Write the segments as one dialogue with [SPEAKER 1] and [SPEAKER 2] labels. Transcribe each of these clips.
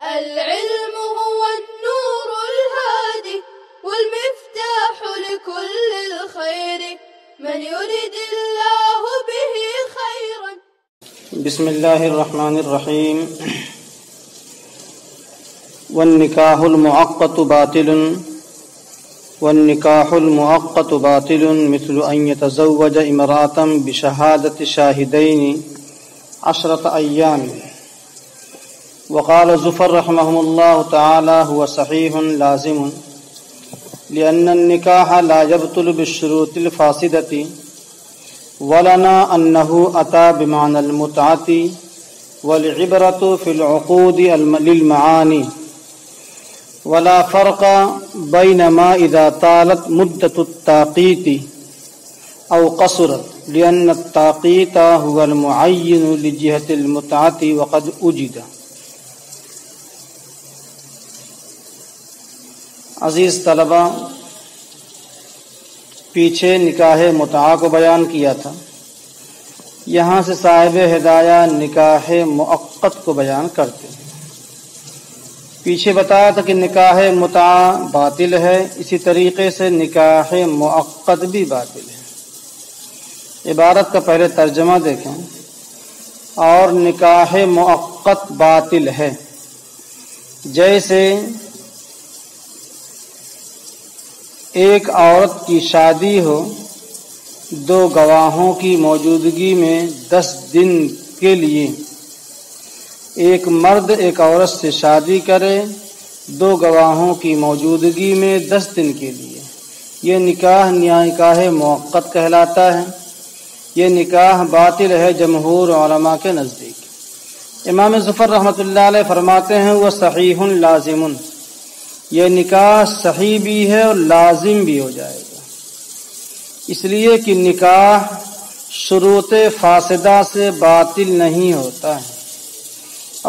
[SPEAKER 1] العلم هو النور الهادي والمفتاح لكل الخير من يريد الله به خيرا.
[SPEAKER 2] بسم الله الرحمن الرحيم. والنكاح المؤقت باطل مثل أن يتزوج امرأة بشهادة شاهدين 10 أيام. وقال زفر رحمه الله تعالى هو صحيح لازم لأن النكاح لا يبطل بالشروط الفاسدة ولنا أنه أتى بمعنى المتعة والعبرة في العقود للمعاني ولا فرق بين ما إذا طالت مدة التاقيت أو قصرت لأن التاقيت هو المعين لجهة المتعة وقد وجد. عزیز طلبہ، پیچھے نکاح متعہ کو بیان کیا تھا، یہاں سے صاحب ہدایہ نکاح مؤقت کو بیان کرتے ہیں۔ پیچھے بتایا تھا کہ نکاح متعہ باطل ہے، اسی طریقے سے نکاح مؤقت بھی باطل ہے۔ عبارت کا پہلے ترجمہ دیکھیں۔ اور نکاح مؤقت باطل ہے، جیسے ایک عورت کی شادی ہو، 2 گواہوں کی موجودگی میں 10 دن کے لیے ایک مرد ایک عورت سے شادی کرے، 2 گواہوں کی موجودگی میں 10 دن کے لیے، یہ نکاح موقت کہلاتا ہے۔ یہ نکاح باطل ہے جمہور علماء کے نزدیک۔ امام ظفر رحمۃ اللہ علیہ فرماتے ہیں وہ صحیح لازم، یہ نکاح صحیح بھی ہے اور لازم بھی ہو جائے گا، اس لیے کہ نکاح شروط فاسدہ سے باطل نہیں ہوتا ہے،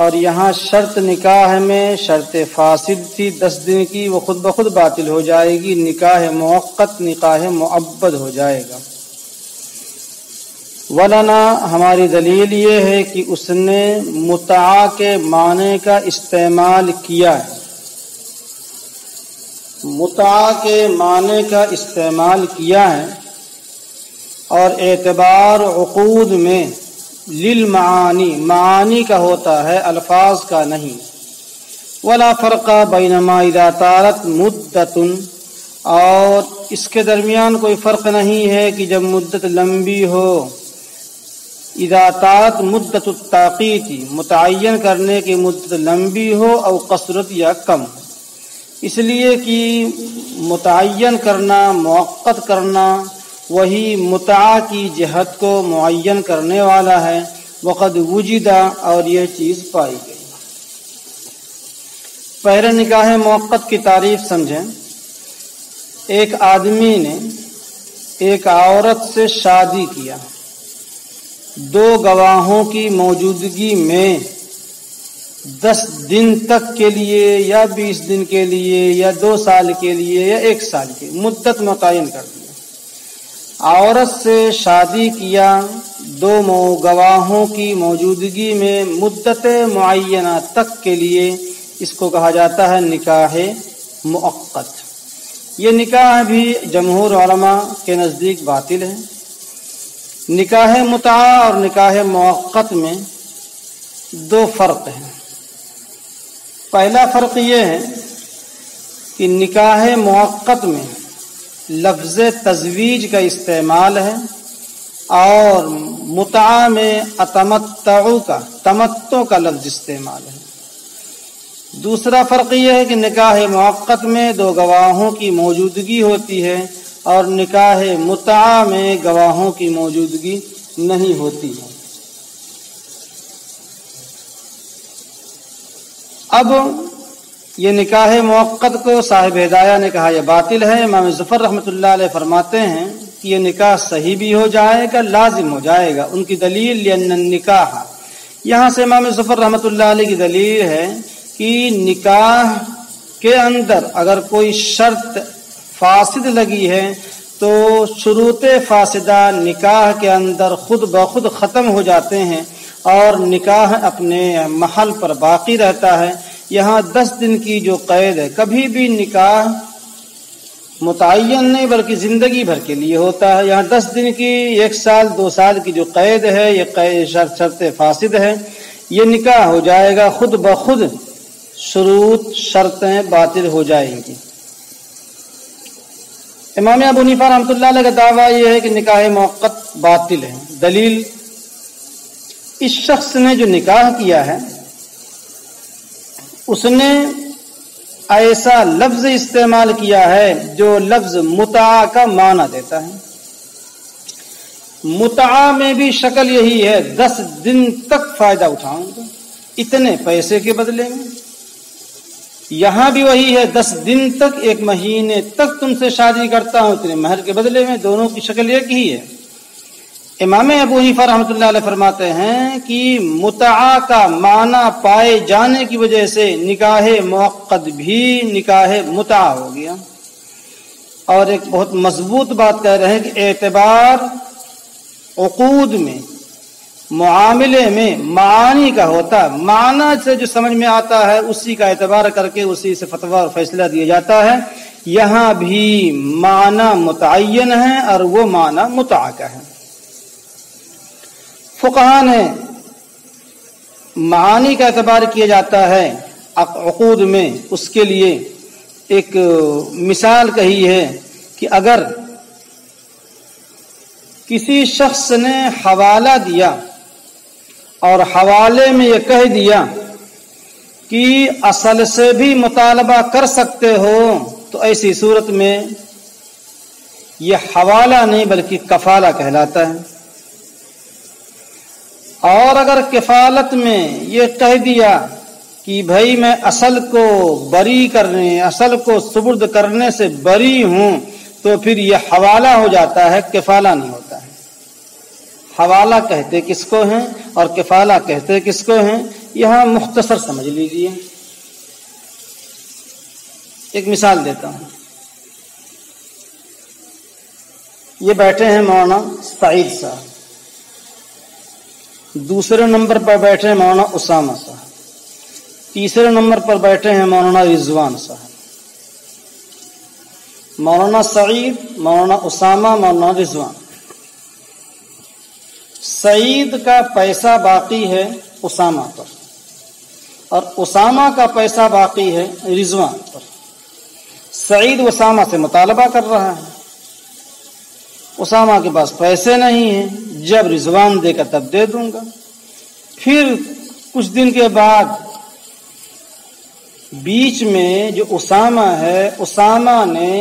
[SPEAKER 2] اور یہاں شرط نکاح میں شرط فاسد تھی 10 دن کی، وہ خود بخود باطل ہو جائے گی، نکاح موقت نکاح مؤبد ہو جائے گا۔ ولنا، ہماری دلیل یہ ہے کہ اس نے متعہ کے معنی کا استعمال کیا ہے، متعہ کے معنی کا استعمال کیا ہے، اور اعتبار عقود میں للمعانی، معانی کا ہوتا ہے، الفاظ کا نہیں۔ ولا فرق بین ما اذا طالت مدت، اور اس کے درمیان کوئی فرق نہیں ہے کہ جب مدت لمبی ہو، اذا طالت مدت التاقیت، متعین کرنے کی مدت لمبی ہو، او قصرت یا کم ہو، اس لیے کہ متعین کرنا، مؤقت کرنا، وہی متعہ کی جہت کو معین کرنے والا ہے۔ وقد وجدہ، اور یہ چیز پائی گئی۔ پہلے نکاح مؤقت کی تعریف سمجھیں۔ ایک آدمی نے ایک عورت سے شادی کیا، 2 گواہوں کی موجودگی میں 10 دن تک کے لیے یا 20 دن کے لیے یا 2 سال کے لیے یا 1 سال کی مدت متعین کر دی۔ عورت سے شادی کیا، 2 گواہوں کی موجودگی میں مدت معینہ تک کے لیے، اس کو کہا جاتا ہے نکاح مؤقت۔ یہ نکاح بھی جمہور علماء کے نزدیک باطل ہے۔ نکاح متعہ اور نکاح مؤقت میں 2 فرق ہیں۔ پہلا فرق یہ ہے کہ نکاح مؤقت میں لفظ تزویج کا استعمال ہے، اور متعہ میں تمتع کا لفظ استعمال ہے۔ دوسرا فرق یہ ہے کہ نکاح مؤقت میں 2 گواہوں کی موجودگی ہوتی ہے، اور نکاح متعہ میں گواہوں کی موجودگی نہیں ہوتی ہے۔ اب یہ نکاح موقت کو صاحب ہدایہ نے کہا یہ باطل ہے۔ امام ظفر رحمۃ اللہ علیہ فرماتے ہیں کہ یہ نکاح صحیح بھی ہو جائے گا، لازم ہو جائے گا۔ ان کی دلیل لأن النکاح، یہاں سے امام ظفر رحمۃ اللہ علیہ کی دلیل ہے کہ نکاح کے اندر اگر کوئی شرط فاسد لگی ہے تو شروط فاسدہ نکاح کے اندر خود بخود ختم ہو جاتے ہیں اور نکاح اپنے محل پر باقی رہتا ہے۔ یہاں 10 دن کی جو قید ہے، کبھی بھی نکاح متعین نہیں بلکہ زندگی بھر کے لیے ہوتا ہے. یہاں 10 دن کی، 1 سال 2 سال کی جو قید ہے، یہ قید شرط فاسد ہے. یہ نکاح ہو جائے گا خود بخود، شروط شرطیں باطل ہو جائیں گی. امام ابو حنیفہ رحمۃ اللہ علیہ کا دعویٰ یہ ہے کہ نکاح موقت باطل ہے. دلیل، اس شخص نے جو نکاح کیا ہے اس نے ایسا لفظ استعمال کیا ہے جو لفظ متعہ کا معنی دیتا ہے. متعہ میں بھی شکل یہی ہے، 10 دن تک فائدہ اٹھاؤں گا اتنے پیسے کے بدلے میں. یہاں بھی وہی ہے، 10 دن تک، 1 مہینے تک تم سے شادی کرتا ہوں اتنے مہر کے بدلے میں. دونوں کی شکل ایک ہی ہے. امام ابو حنیفہ رحمۃ اللہ علیہ فرماتے ہیں کہ متعہ کا معنی پائے جانے کی وجہ سے نکاح موقت بھی نکاح متعہ ہو گیا. اور ایک بہت مضبوط بات کہہ رہے ہیں کہ اعتبار عقود میں، معاملے میں معانی کا ہوتا ہے. معنی سے جو سمجھ میں آتا ہے اسی کا اعتبار کر کے اسی سے فتویٰ اور فیصلہ دیا جاتا ہے. یہاں بھی معنی متعین ہے اور وہ معنی متعہ کا ہے. فقہاء نے معانی کا اعتبار کیا جاتا ہے عقود میں، اس کے لیے ایک مثال کہی ہے کہ اگر کسی شخص نے حوالہ دیا اور حوالے میں یہ کہہ دیا کہ اصل سے بھی مطالبہ کر سکتے ہو، تو ایسی صورت میں یہ حوالہ نہیں بلکہ کفالہ کہلاتا ہے. اور اگر کفالت میں یہ کہہ دیا کہ بھائی میں اصل کو بری کرنے، اصل کو سپرد کرنے سے بری ہوں، تو پھر یہ حوالہ ہو جاتا ہے، کفالہ نہیں ہوتا ہے. حوالہ کہتے کس کو ہیں اور کفالہ کہتے کس کو ہیں، یہاں مختصر سمجھ لیجئے. ایک مثال دیتا ہوں. یہ بیٹھے ہیں مولانا سعید صاحب، دوسرے نمبر پر بیٹھے ہیں مولانا اسامہ صاحب، تیسرے نمبر پر بیٹھے ہیں مولانا رضوان صاحب. مولانا سعید، مولانا اسامہ، مولانا رضوان. سعید کا پیسہ باقی ہے اسامہ پر اور اسامہ کا پیسہ باقی ہے رضوان پر. سعید اسامہ سے مطالبہ کر رہا ہے، اسامہ کے پاس پیسے نہیں ہیں، جب رضوان دے کر تب دے دوں گا. پھر کچھ دن کے بعد بیچ میں جو اسامہ ہے، اسامہ نے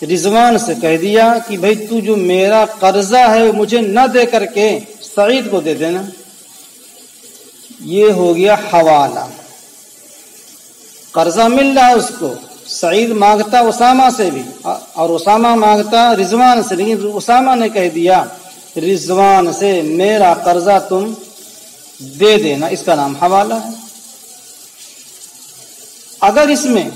[SPEAKER 2] رضوان سے کہہ دیا کہ بھئی تو جو میرا قرضہ ہے وہ مجھے نہ دے کر کے سعید کو دے دینا. یہ ہو گیا حوالہ. قرضہ مل رہا ہے اس کو، سعید مانگتا اسامہ سے بھی اور اسامہ مانگتا رضوان سے، لیکن اسامہ نے کہہ دیا رضوان سے میرا قرضہ تم دے دینا. اس کا نام حوالہ ہے. اگر اس میں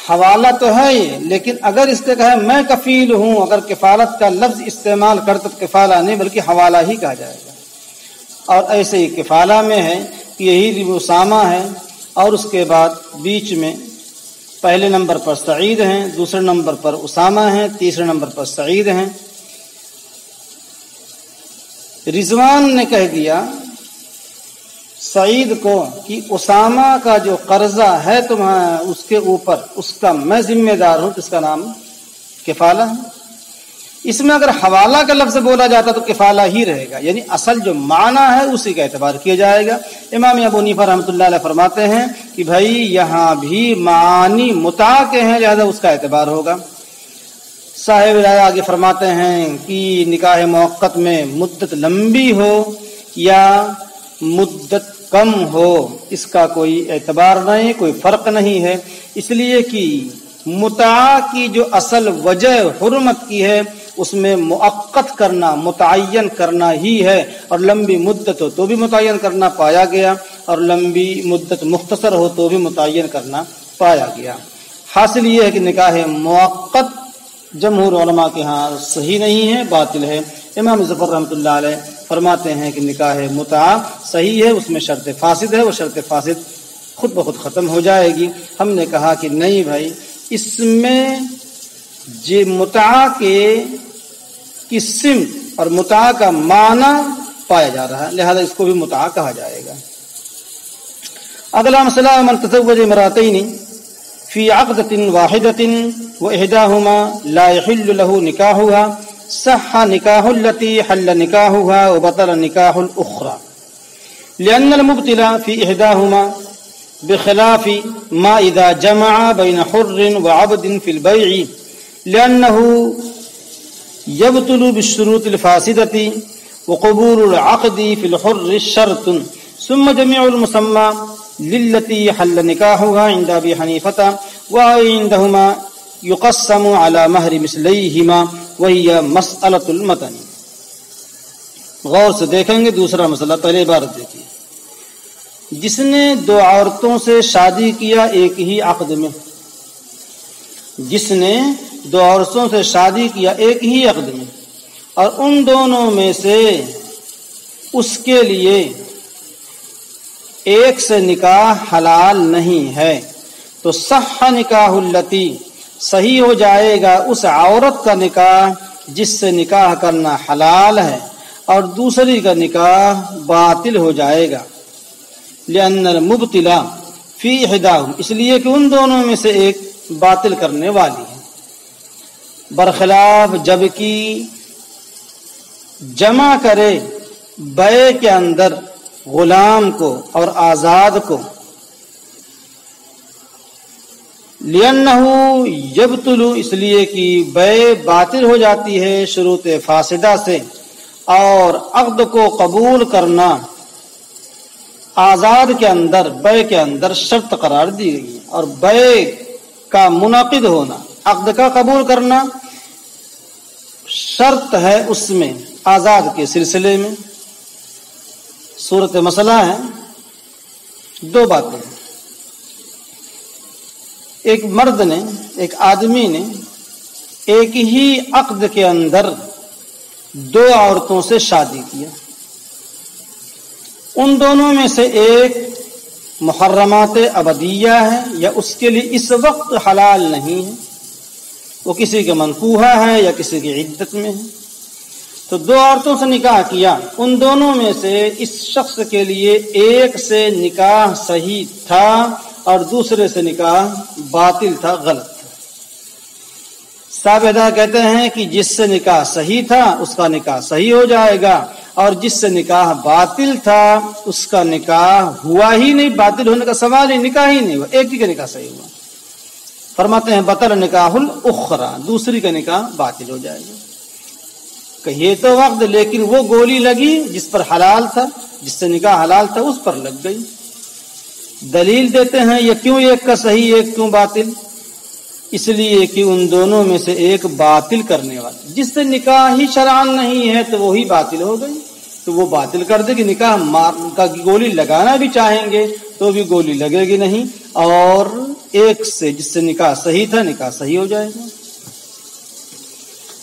[SPEAKER 2] حوالہ تو ہے یہ، لیکن اگر اس نے کہا میں کفیل ہوں، اگر کفالت کا لفظ استعمال کر تو کفالہ نہیں بلکہ حوالہ ہی کہا جائے گا. اور ایسے ہی کفالہ میں ہے کہ یہی اسامہ ہے اور اس کے بعد بیچ میں پہلے نمبر پر سعید ہیں، دوسرے نمبر پر اسامہ ہیں، تیسرے نمبر پر سعید ہیں. رضوان نے کہہ دیا سعید کو کہ اسامہ کا جو قرضہ ہے تمہارا اس کے اوپر، اس کا میں ذمہ دار ہوں، اس کا نام کفالہ ہے. اس میں اگر حوالہ کا لفظ بولا جاتا تو کفالہ ہی رہے گا، یعنی اصل جو معنی ہے اسی کا اعتبار کیا جائے گا. امام ابو حنیفہ رحمۃ اللہ علیہ فرماتے ہیں کہ بھائی یہاں بھی معانی متعہ کے ہیں، لہذا اس کا اعتبار ہوگا. صاحب رائے آگے فرماتے ہیں کہ نکاح موقت میں مدت لمبی ہو یا مدت کم ہو اس کا کوئی اعتبار نہیں، کوئی فرق نہیں ہے، اس لیے کہ متعہ کی جو اصل وجہ حرمت کی ہے اس میں مؤقت کرنا، متعین کرنا ہی ہے، اور لمبی مدت ہو تو بھی متعین کرنا پایا گیا اور لمبی مدت مختصر ہو تو بھی متعین کرنا پایا گیا. حاصل یہ ہے کہ نکاح موقت جمہور علماء کے ہاں صحیح نہیں ہے، باطل ہے. امام ظفر رحمۃ اللہ علیہ فرماتے ہیں کہ نکاح متعہ صحیح ہے، اس میں شرط فاسد ہے، وہ شرط فاسد خود بخود ختم ہو جائے گی۔ ہم نے کہا کہ نہیں بھائی، اس میں جی متعہ کی سمت اور متعہ کا معنی پایا جا رہا ہے، لہذا اس کو بھی متعہ کہا جائے گا۔ اگلا مسئلہ، من تزوج امرأتین فی عقدۃ واحدۃ واحداہما لا یحل له نکاحها صح نکاح التي حل نکاحها وبطل نکاح الاخرى لأن المبطل في إحداهما بخلاف ما إذا جمع بين حر وعبد في البيع لأنه يبطل بالشروط الفاسدة وقبول العقد في الحر شرط ثم جميع المسمى للتي حل نكاحها عند أبي حنيفة وعندهما يقسم على مهر مثليهما وهي مسألة المتن۔ غور سے دیکھیں گے دوسرا مسئلہ، پہلے عبارت دیکھیے۔ جس نے دو عورتوں سے شادی کیا ایک ہی عقد میں، جس نے دو عورتوں سے شادی کیا ایک ہی عقد میں، اور ان دونوں میں سے اس کے لیے ایک سے نکاح حلال نہیں ہے، تو صح نکاح التی، صحیح ہو جائے گا اس عورت کا نکاح جس سے نکاح کرنا حلال ہے، اور دوسری کا نکاح باطل ہو جائے گا۔ لأن المبطل فی احداہم، اس لیے کہ ان دونوں میں سے ایک باطل کرنے والی ہے، برخلاف جبکہ جمع کرے بیع کے اندر غلام کو اور آزاد کو، لِأَنَّهُ يَبْطُلُ، اس لیے کہ بیع باطل ہو جاتی ہے شروط فاسدہ سے، اور عقد کو قبول کرنا آزاد کے اندر، بیع کے اندر شرط قرار دی گئی ہے، اور بیع کا منعقد ہونا، عقد کا قبول کرنا شرط ہے اس میں آزاد کے سلسلے میں۔ صورت مسئلہ ہے دو باتیں، ایک مرد نے، ایک آدمی نے ایک ہی عقد کے اندر دو عورتوں سے شادی کیا، ان دونوں میں سے ایک محرمات ابدیہ ہے یا اس کے لیے اس وقت حلال نہیں ہے، وہ کسی کے منکوحہ ہے یا کسی کی عدت میں ہے، تو دو عورتوں سے نکاح کیا، ان دونوں میں سے اس شخص کے لیے ایک سے نکاح صحیح تھا اور دوسرے سے نکاح باطل تھا، غلط تھا۔ صاحبہ کہتے ہیں کہ جس سے نکاح صحیح تھا اس کا نکاح صحیح ہو جائے گا، اور جس سے نکاح باطل تھا اس کا نکاح ہوا ہی نہیں، باطل ہونے کا سوال ہی، نکاح ہی نہیں ہوا، ایک ہی کا نکاح صحیح ہوا۔ فرماتے ہیں بطل نکاح الاخرى، دوسری کا نکاح باطل ہو جائے گا۔ کہیے تو وقت، لیکن وہ گولی لگی جس پر حلال تھا، جس سے نکاح حلال تھا اس پر لگ گئی۔ دلیل دیتے ہیں یہ کیوں ایک کا صحیح ایک کیوں باطل، اس لیے کہ ان دونوں میں سے ایک باطل کرنے والا، جس سے نکاح ہی شرعاً نہیں ہے تو وہی باطل ہو گئی، تو وہ باطل کر دے گی۔ نکاح کا گولی لگانا بھی چاہیں گے تو بھی گولی لگے گی نہیں، اور ایک سے جس سے نکاح صحیح تھا نکاح صحیح ہو جائے گا۔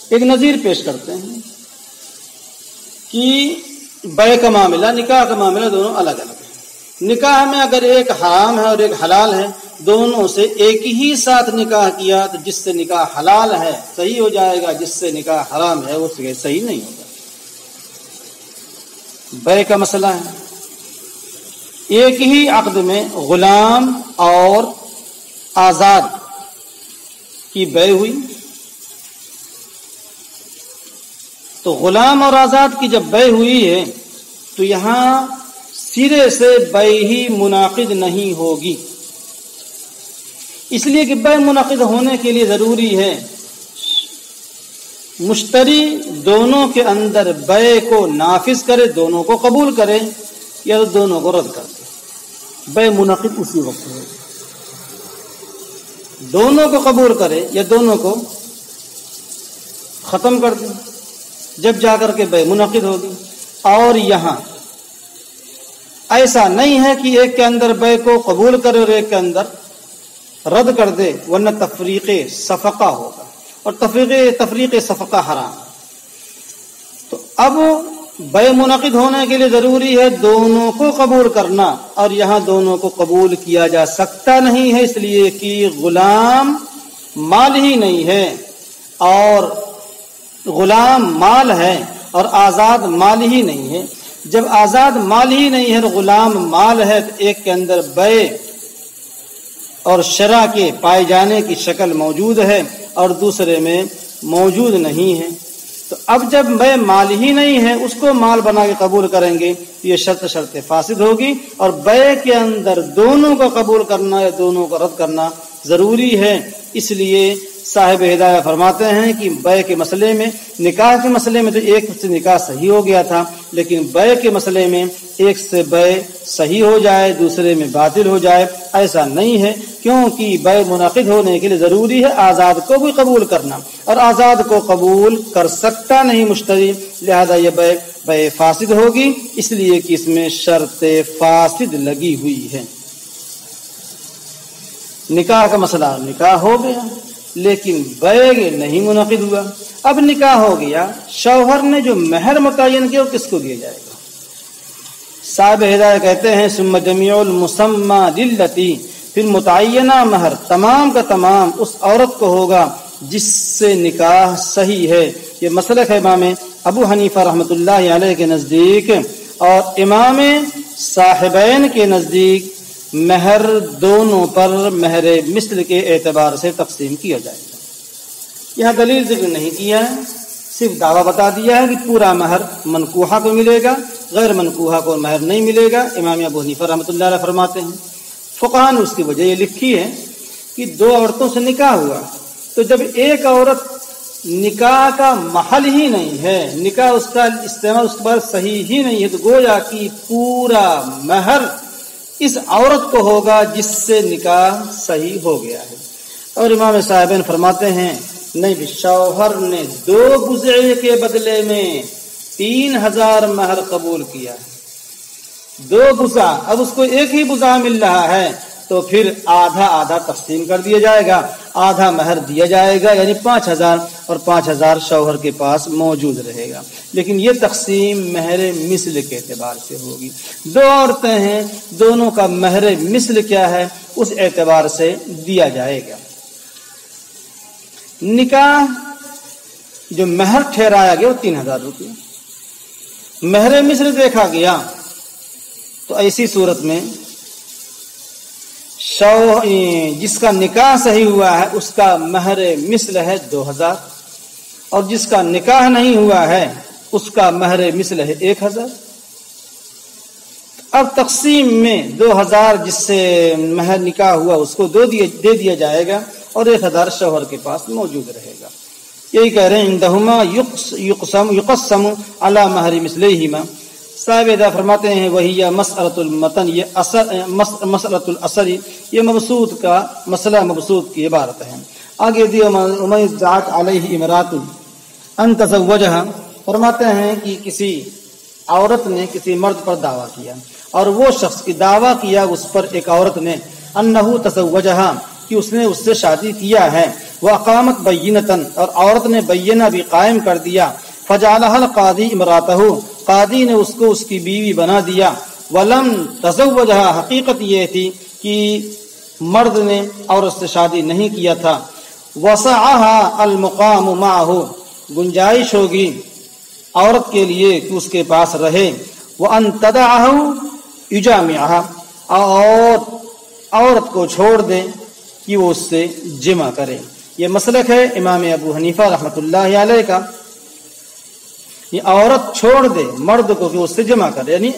[SPEAKER 2] ایک نظیر پیش کرتے ہیں کہ بیع کا معاملہ، نکاح کا معاملہ دونوں الگ الگ ہے۔ نکاح میں اگر ایک حرام ہے اور ایک حلال ہے، دونوں سے ایک ہی ساتھ نکاح کیا تو جس سے نکاح حلال ہے صحیح ہو جائے گا، جس سے نکاح حرام ہے وہ صحیح نہیں ہوگا۔ بیع کا مسئلہ ہے، ایک ہی عقد میں غلام اور آزاد کی بیع ہوئی، تو غلام اور آزاد کی جب بیع ہوئی ہے تو یہاں سرے سے بیع ہی منعقد نہیں ہوگی، اس لیے کہ بیع منعقد ہونے کے لیے ضروری ہے مشتری دونوں کے اندر بیع کو نافذ کرے، دونوں کو قبول کرے یا دونوں کو رد کر دے، بیع منعقد اسی وقت ہوگی۔ دونوں کو قبول کرے یا دونوں کو ختم کر دے، جب جا کر کے بیع منعقد ہوگی۔ اور یہاں ایسا نہیں ہے کہ ایک کے اندر بیع کو قبول کرے اور ایک کے اندر رد کر دے، ورنہ تفریق صفقہ ہوگا، اور تفریق صفقہ حرام۔ تو اب بے منعقد ہونے کے لیے ضروری ہے دونوں کو قبول کرنا، اور یہاں دونوں کو قبول کیا جا سکتا نہیں ہے، اس لیے کہ غلام مال ہی نہیں ہے، اور غلام مال ہے اور آزاد مال ہی نہیں ہے۔ جب آزاد مال ہی نہیں ہے اور غلام مال ہے تو ایک کے اندر بے اور شرع کے پائے جانے کی شکل موجود ہے اور دوسرے میں موجود نہیں ہے۔ تو اب جب بے مال ہی نہیں ہے اس کو مال بنا کے قبول کریں گے تو یہ شرط فاسد ہوگی، اور بے کے اندر دونوں کو قبول کرنا یا دونوں کو رد کرنا ضروری ہے۔ اس لیے صاحب ہدایہ فرماتے ہیں کہ بے کے مسئلے میں، نکاح کے مسئلے میں تو ایک سے نکاح صحیح ہو گیا تھا، لیکن بے کے مسئلے میں ایک سے بے صحیح ہو جائے دوسرے میں باطل ہو جائے، ایسا نہیں ہے، کیونکہ بے منعقد ہونے کے لیے ضروری ہے آزاد کو بھی قبول کرنا، اور آزاد کو قبول کر سکتا نہیں مشتری، لہذا یہ بے فاسد ہوگی، اس لیے کہ اس میں شرط فاسد لگی ہوئی ہے۔ نکاح کا مسئلہ نکاح ہو گیا لیکن بے نہیں منعقد ہوا، اب نکاح ہو گیا، شوہر نے جو مہر متعین کیا وہ کس کو دیا جائے گا؟ صاحب ہدایہ کہتے ہیں ثم جمیع المسمى للتی، پھر متعینہ مہر تمام کا تمام اس عورت کو ہوگا جس سے نکاح صحیح ہے۔ یہ مسلک ہے امام ابو حنیفہ رحمۃ اللہ علیہ کے نزدیک، اور امام صاحبین کے نزدیک مہر دونوں پر مہر مثل کے اعتبار سے تقسیم کیا جائے گا۔ یہاں دلیل ذکر نہیں کیا ہے، صرف دعویٰ بتا دیا ہے کہ پورا مہر منکوحہ کو ملے گا، غیر منکوحہ کو مہر نہیں ملے گا۔ امام ابو حنیفہ رحمۃ اللہ علیہ فرماتے ہیں، فقہاء نے اس کی وجہ یہ لکھی ہے کہ دو عورتوں سے نکاح ہوا، تو جب ایک عورت نکاح کا محل ہی نہیں ہے، نکاح اس کا استعمال اس پر صحیح ہی نہیں ہے، تو گویا کہ پورا مہر اس عورت کو ہوگا جس سے نکاح صحیح ہو گیا ہے۔ اور امام صاحبین فرماتے ہیں نہیں، شوہر نے 2 بضعے کے بدلے میں 3000 مہر قبول کیا ہے، 2 بضع، اب اس کو ایک ہی بضع مل رہا ہے تو پھر آدھا آدھا تقسیم کر دیا جائے گا، آدھا مہر دیا جائے گا، یعنی 5000 اور 5000 شوہر کے پاس موجود رہے گا، لیکن یہ تقسیم مہر مثل کے اعتبار سے ہوگی۔ 2 عورتیں ہیں، دونوں کا مہر مثل کیا ہے اس اعتبار سے دیا جائے گا۔ نکاح جو مہر ٹھہرایا گیا وہ 3000 روپے، مہر مثل دیکھا گیا تو ایسی صورت میں جس کا نکاح صحیح ہوا ہے اس کا مہر مثل ہے 2000، اور جس کا نکاح نہیں ہوا ہے اس کا مہر مثل ہے 1000۔ اب تقسیم میں 2000 جس سے مہر نکاح ہوا اس کو دے دیا جائے گا، اور 1000 شوہر کے پاس موجود رہے گا۔ یہی کہہ رہے ہیں عندہما یقسم علی مہر مثلہما۔ صاحب ادا فرماتے ہیں وہی مسئلۃ المتن، یہ مسئلۃ الاثر، یہ مبسوط کا مسئلہ مبسوط کی عبارت ہے۔ آگے دی ومن ادعت علیہ امرأۃ ان تزوجها، فرماتے ہیں کہ کسی عورت نے کسی مرد پر دعویٰ کیا، اور وہ شخص کی دعویٰ کیا اس پر ایک عورت نے انہ تزوجها، کہ اس نے اس سے شادی کیا ہے، واقامت بینۃ، اور عورت نے بینہ بھی قائم کر دیا، فجعلها القاضی امرأتہ، قاضی نے اس کو اس کی بیوی بنا دیا، ولم تزوجها، حقیقت یہ تھی کہ مرد نے عورت سے شادی نہیں کیا تھا، وسعها المقام معه، گنجائش ہوگی عورت کے لیے کہ اس کے پاس رہے، وان تدعه یجامعها، اور عورت کو چھوڑ دے کہ وہ اس سے جمع کرے۔ یہ مسلک ہے امام ابو حنیفہ رحمۃ اللہ علیہ کا، یہ عورت چھوڑ دے مرد کو کہ اس سے جمع کرے، یعنی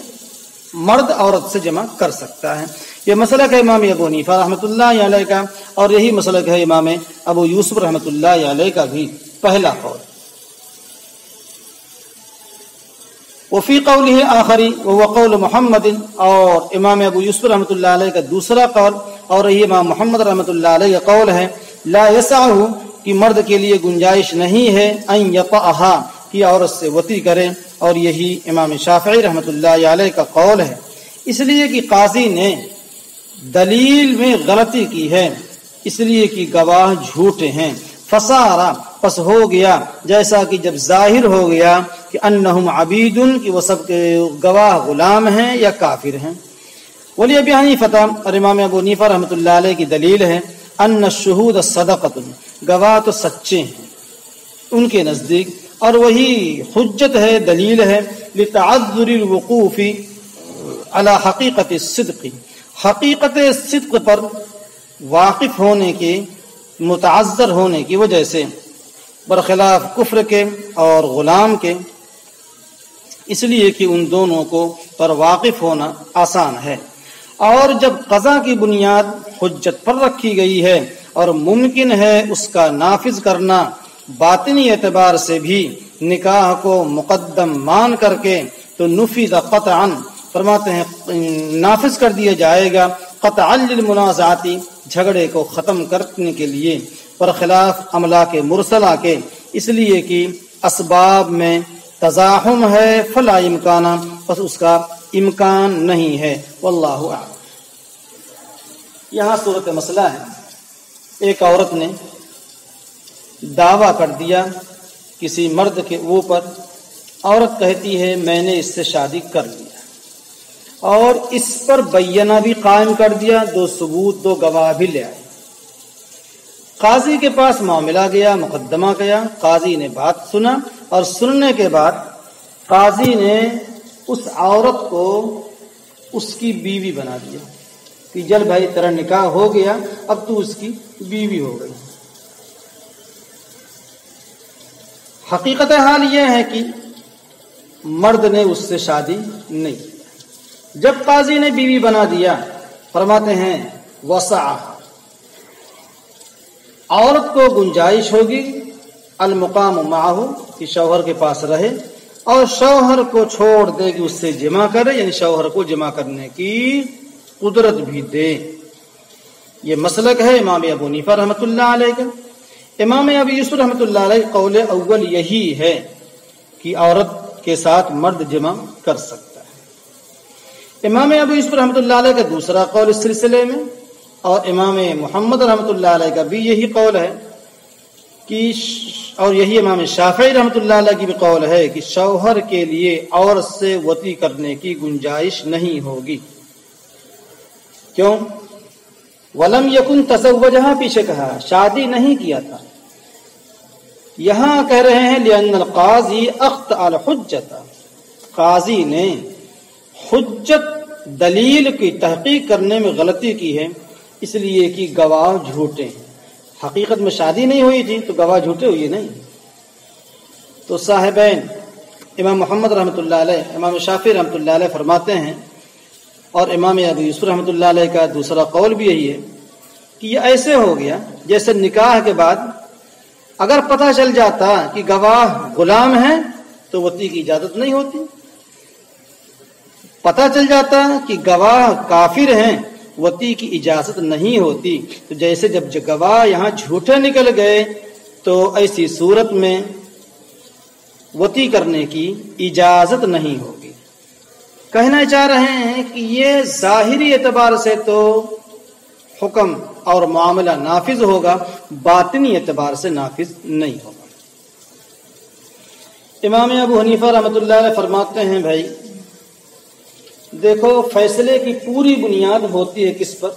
[SPEAKER 2] مرد عورت سے جمع کر سکتا ہے۔ یہ مسلک ہے امام ابو حنیفہ رحمۃ اللہ علیہ کا، اور یہی مسلک ہے امام ابو یوسف رحمۃ اللہ علیہ کا بھی پہلا قول۔ وفی قولہ آخری وهو قول محمد، اور امام ابو یوسف رحمۃ اللہ علیہ کا دوسرا قول، اور یہی امام محمد رحمۃ اللہ علیہ کا قول ہے، لا یسعہ، کہ مرد کے لیے گنجائش نہیں ہے، ان یطأها، کہ عورت سے وطی کرے، اور یہی امام شافعی رحمۃ اللہ علیہ کا قول ہے، اس لیے کہ قاضی نے دلیل میں غلطی کی ہے، اس لیے کہ گواہ جھوٹے ہیں، فصارا، پس ہو گیا جیسا کہ جب ظاہر ہو گیا کہ انہم عبیدن کہ وہ سب کے گواہ غلام ہیں یا کافر ہیں۔ ولی ابی حنیفہ اور امام ابو حنیفہ رحمۃ اللہ علیہ کی دلیل ہے ان الشہود صدقۃ، گواہ تو سچے ہیں ان کے نزدیک، اور وہی حجت ہے، دلیل ہے لتعذر الوقوف علی حقیقت الصدق، حقیقت صدق پر واقف ہونے کے، متعذر ہونے کی وجہ سے، برخلاف کفر کے اور غلام کے، اس لیے کہ ان دونوں کو پر واقف ہونا آسان ہے۔ اور جب قضا کی بنیاد حجت پر رکھی گئی ہے اور ممکن ہے اس کا نافذ کرنا باطنی اعتبار سے بھی نکاح کو مقدم مان کر کے، تو نفذ قطعا، فرماتے ہیں نافذ کر دیا جائے گا، قطعا للمنازعاتی، جھگڑے کو ختم کرنے کے لیے، برخلاف املاک مرسلہ کے، اس لیے کہ اسباب میں تزاحم ہے، فلا امکان، بس اس کا امکان نہیں ہے، واللہ اعلم۔ یہاں صورت مسئلہ ہے، ایک عورت نے دعویٰ کر دیا کسی مرد کے اوپر، عورت کہتی ہے میں نے اس سے شادی کر لیا، اور اس پر بینہ بھی قائم کر دیا، 2 ثبوت 2 گواہ بھی لے آئے، قاضی کے پاس معاملہ گیا، مقدمہ گیا، قاضی نے بات سنا، اور سننے کے بعد قاضی نے اس عورت کو اس کی بیوی بنا دیا کہ جل بھائی تیرا نکاح ہو گیا، اب تو اس کی بیوی ہو گئی۔ حقیقت حال یہ ہے کہ مرد نے اس سے شادی نہیں کی۔ جب قاضی نے بیوی بنا دیا، فرماتے ہیں وسع، عورت کو گنجائش ہوگی المقام معہ، کہ شوہر کے پاس رہے، اور شوہر کو چھوڑ دے کہ اس سے جمع کرے، یعنی شوہر کو جمع کرنے کی قدرت بھی دے۔ یہ مسلک ہے امام ابو حنیفہ رحمۃ اللہ علیہ کا۔ امام ابو یوسف رحمۃ اللہ علیہ قول اول یہی ہے کہ عورت کے ساتھ مرد جمع کر سکتا ہے۔ امام ابو یوسف رحمۃ اللہ علیہ کا دوسرا قول اس سلسلے میں، اور امام محمد رحمۃ اللہ علیہ کا بھی یہی قول ہے کہ، اور یہی امام شافعی رحمۃ اللہ علیہ کی بھی قول ہے کہ شوہر کے لیے عورت سے وطی کرنے کی گنجائش نہیں ہوگی۔ کیوں؟ ولم یکن تزوجہا، پیچھے کہا شادی نہیں کیا تھا، یہاں کہہ رہے ہیں لأن القاضی اخطأ الحجۃ، قاضی نے حجت دلیل کی تحقیق کرنے میں غلطی کی ہے، اس لیے کہ گواہ جھوٹے ہیں۔ حقیقت میں شادی نہیں ہوئی تھی تو گواہ جھوٹے ہوئے نہیں۔ تو صاحبین امام محمد رحمۃ اللہ علیہ، امام شافعی رحمۃ اللہ علیہ فرماتے ہیں، اور امام ابو یوسف رحمۃ اللہ علیہ کا دوسرا قول بھی یہی ہے کہ یہ ایسے ہو گیا جیسے نکاح کے بعد اگر پتہ چل جاتا کہ گواہ غلام ہیں تو وطی کی اجازت نہیں ہوتی، پتہ چل جاتا کہ گواہ کافر ہیں، وطی کی اجازت نہیں ہوتی۔ تو جیسے جب گواہ یہاں جھوٹے نکل گئے تو ایسی صورت میں وطی کرنے کی اجازت نہیں ہوگی۔ کہنا چاہ رہے ہیں کہ یہ ظاہری اعتبار سے تو حکم اور معاملہ نافذ ہوگا، باطنی اعتبار سے نافذ نہیں ہوگا۔ امام ابو حنیفہ رحمۃ اللہ علیہ فرماتے ہیں بھائی دیکھو، فیصلے کی پوری بنیاد ہوتی ہے کس پر؟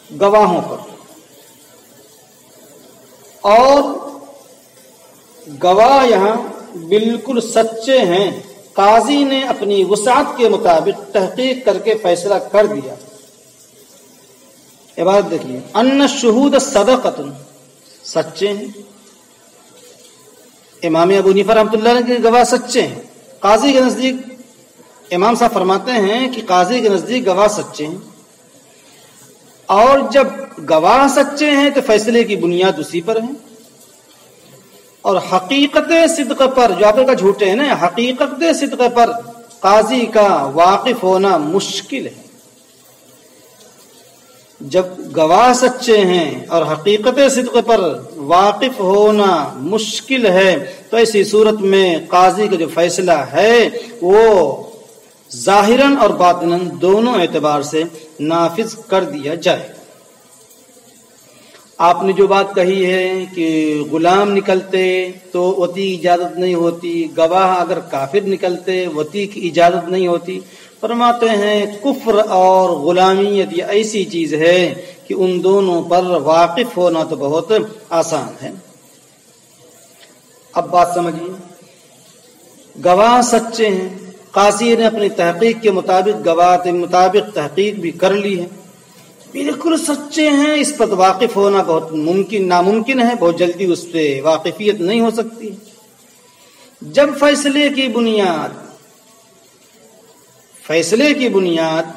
[SPEAKER 2] گواہوں پر، اور گواہ یہاں بالکل سچے ہیں، قاضی نے اپنی وسعت کے مطابق تحقیق کر کے فیصلہ کر دیا۔ عبارت دیکھیے، ان الشہود صدقۃ، سچے ہیں۔ امام ابو حنیفہ رحمۃ اللہ علیہ کے گواہ سچے ہیں، قاضی کے نزدیک امام صاحب فرماتے ہیں کہ قاضی کے نزدیک گواہ سچے ہیں، اور جب گواہ سچے ہیں تو فیصلے کی بنیاد اسی پر ہے، اور حقیقت صدق پر، جو آپ کا جھوٹے ہیں نا، حقیقت صدق پر قاضی کا واقف ہونا مشکل ہے۔ جب گواہ سچے ہیں اور حقیقت صدق پر واقف ہونا مشکل ہے تو ایسی صورت میں قاضی کا جو فیصلہ ہے وہ ظاہراً اور باطناً دونوں اعتبار سے نافذ کر دیا جائے۔ آپ نے جو بات کہی ہے کہ غلام نکلتے تو وطی کی اجازت نہیں ہوتی، گواہ اگر کافر نکلتے وطی کی اجازت نہیں ہوتی، فرماتے ہیں کفر اور غلامیت یہ ایسی چیز ہے کہ ان دونوں پر واقف ہونا تو بہت آسان ہے۔ اب بات سمجھیے، گواہ سچے ہیں، قاضی نے اپنی تحقیق کے مطابق گواہ کے مطابق تحقیق بھی کر لی ہے، بالکل سچے ہیں، اس پر واقف ہونا بہت ناممکن ہے، بہت جلدی اس پہ واقفیت نہیں ہو سکتی۔ جب فیصلے کی بنیاد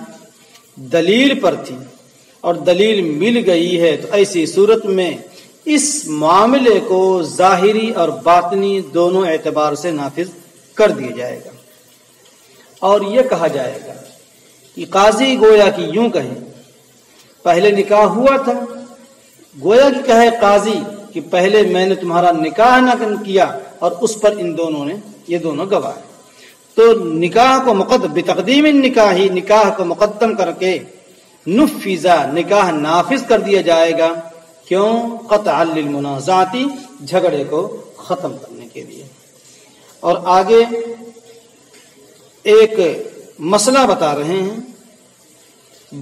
[SPEAKER 2] دلیل پر تھی اور دلیل مل گئی ہے تو ایسی صورت میں اس معاملے کو ظاہری اور باطنی دونوں اعتبار سے نافذ کر دیا جائے گا، اور یہ کہا جائے گا کہ قاضی گویا کہ یوں کہے پہلے نکاح ہوا تھا، گویا کہ کہے قاضی کہ پہلے میں نے تمہارا نکاح نہ کیا، اور اس پر ان دونوں نے یہ دونوں گواہ ہیں، تو نکاح کو بتقدیم نکاح کو مقدم کر کے نفذا نکاح نافذ کر دیا جائے گا، کیوں؟ قطعا للمنازعات، جھگڑے کو ختم کرنے کے لیے۔ اور آگے ایک مسئلہ بتا رہے ہیں،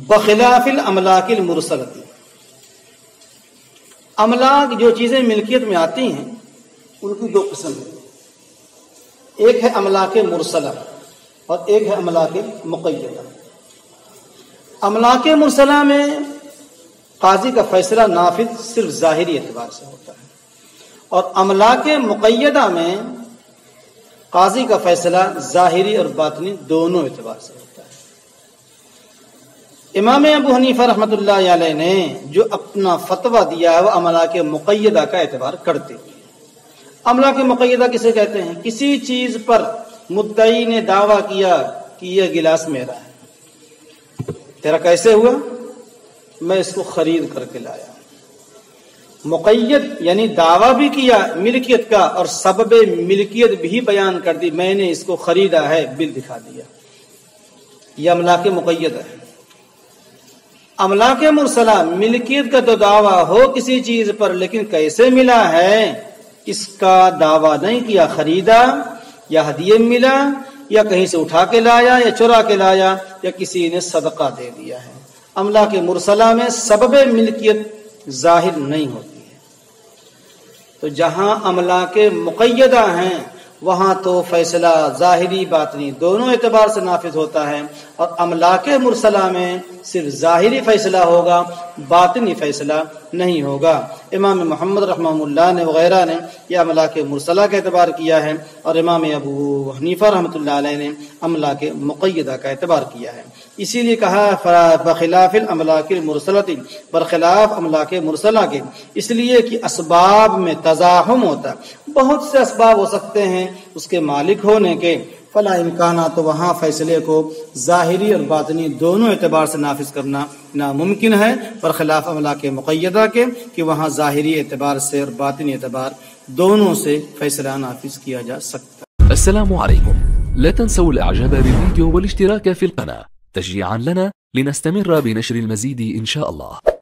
[SPEAKER 2] بخلاف الاملاک المرسلۃ، املاک جو چیزیں ملکیت میں آتی ہیں ان کی دو قسم ہیں، ایک ہے املاک مرسلہ اور ایک ہے املاک مقیدہ۔ املاک مرسلہ میں قاضی کا فیصلہ نافذ صرف ظاہری اعتبار سے ہوتا ہے، اور املاک مقیدہ میں قاضی کا فیصلہ ظاہری اور باطنی دونوں اعتبار سے ہوتا ہے۔ امام ابو حنیفہ رحمۃ اللہ علیہ نے جو اپنا فتویٰ دیا ہے وہ املاک مقیدہ کا اعتبار کرتے ہیں۔ املاک مقیدہ کسے کہتے ہیں؟ کسی چیز پر مدعی نے دعویٰ کیا کہ یہ گلاس میرا ہے، تیرا کیسے ہوا؟ میں اس کو خرید کر کے لایا۔ مقید یعنی دعویٰ بھی کیا ملکیت کا اور سبب ملکیت بھی بیان کر دی، میں نے اس کو خریدا ہے، بل دکھا دیا، یہ املاک مقید ہے۔ املاک مرسلہ ملکیت کا تو دعویٰ ہو کسی چیز پر، لیکن کیسے ملا ہے اس کا دعویٰ نہیں کیا، خریدا یا ہدیے ملا یا کہیں سے اٹھا کے لایا یا چرا کے لایا یا کسی نے صدقہ دے دیا ہے۔ املاک مرسلہ میں سبب ملکیت ظاہر نہیں ہوتی ہے۔ تو جہاں املاک مقیدہ ہیں وہاں تو فیصلہ ظاہری باطنی دونوں اعتبار سے نافذ ہوتا ہے، اور املاک مرسلہ میں صرف ظاہری فیصلہ ہوگا، باطنی فیصلہ نہیں ہوگا۔ امام محمد رحمہ اللہ نے وغیرہ نے یہ املاک مرسلہ کا اعتبار کیا ہے، اور امام ابو حنیفہ رحمۃ اللہ علیہ نے املاک مقیدہ کا اعتبار کیا ہے۔ اسی لیے کہا بخلاف الاملاک المرسلۃ، برخلاف املاک مرسلہ کے، اس لیے کہ اسباب میں تزاحم ہوتا ہے، بہت سے اسباب ہو سکتے ہیں اس کے مالک ہونے کے، فلا امکانہ، تو وہاں فیصلے کو ظاہری اور باطنی دونوں اعتبار سے نافذ کرنا ناممکن ہے، برخلاف املاک مقیدہ کے کہ وہاں ظاہری اعتبار سے اور باطنی اعتبار دونوں سے فیصلہ نافذ کیا جا سکتا ہے۔
[SPEAKER 3] السلام عليكم، لا تنسوا الاعجاب بالفيديو والاشتراك في القناة تشجيعا لنا لنستمر بنشر المزيد إن شاء الله.